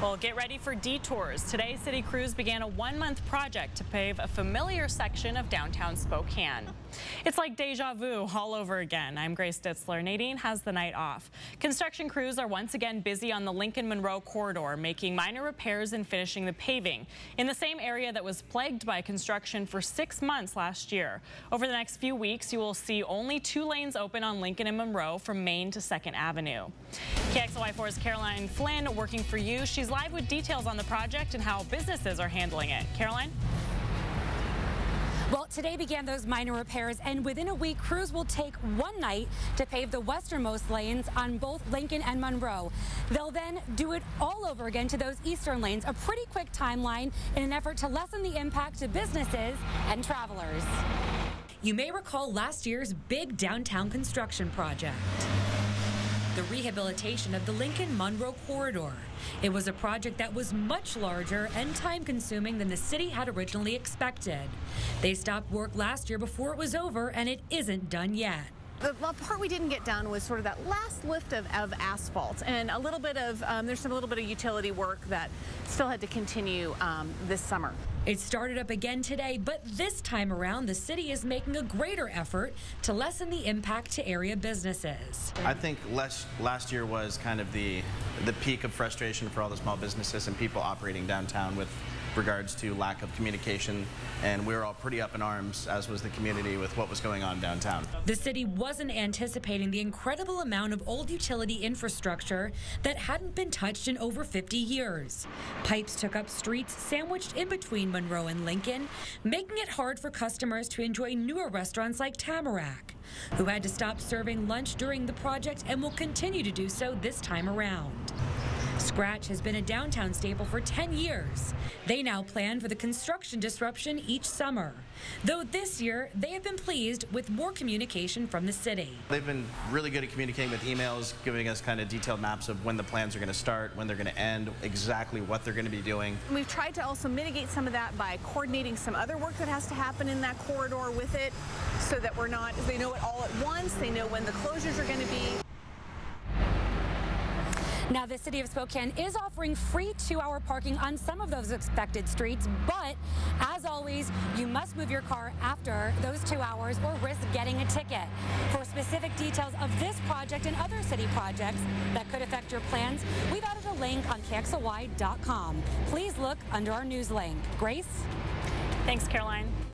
Well, get ready for detours. Today, city crews began a one-month project to pave a familiar section of downtown Spokane. It's like deja vu all over again. I'm Grace Ditzler. Nadine has the night off. Construction crews are once again busy on the Lincoln Monroe Corridor, making minor repairs and finishing the paving in the same area that was plagued by construction for 6 months last year. Over the next few weeks, you will see only 2 lanes open on Lincoln and Monroe from Main to 2nd Avenue. KXLY4's Caroline Flynn working for you. She's live with details on the project and how businesses are handling it. Caroline? Well, today began those minor repairs, and within a week, crews will take one night to pave the westernmost lanes on both Lincoln and Monroe. They'll then do it all over again to those eastern lanes, a pretty quick timeline in an effort to lessen the impact to businesses and travelers. You may recall last year's big downtown construction project, the rehabilitation of the Lincoln Monroe Corridor. It was a project that was much larger and time-consuming than the city had originally expected. They stopped work last year before it was over, and it isn't done yet. The part we didn't get done was sort of that last lift of asphalt, and a little bit of there's a little bit of utility work that still had to continue this summer. It started up again today, but this time around, the city is making a greater effort to lessen the impact to area businesses. I think last year was kind of the peak of frustration for all the small businesses and people operating downtown with regards to lack of communication, and we were all pretty up in arms, as was the community, with what was going on downtown. The city wasn't anticipating the incredible amount of old utility infrastructure that hadn't been touched in over 50 years. Pipes took up streets sandwiched in between Monroe and Lincoln, making it hard for customers to enjoy newer restaurants like Tamarack, who had to stop serving lunch during the project and will continue to do so this time around. Scratch has been a downtown staple for 10 years. They now plan for the construction disruption each summer. Though this year, they have been pleased with more communication from the city. They've been really good at communicating with emails, giving us kind of detailed maps of when the plans are going to start, when they're going to end, exactly what they're going to be doing. We've tried to also mitigate some of that by coordinating some other work that has to happen in that corridor with it, so that they know it all at once, they know when the closures are going to be. Now, the city of Spokane is offering free 2-hour parking on some of those expected streets, but as always, you must move your car after those 2 hours or risk getting a ticket. For specific details of this project and other city projects that could affect your plans, we've added a link on KXLY.com. Please look under our news link. Grace? Thanks, Caroline.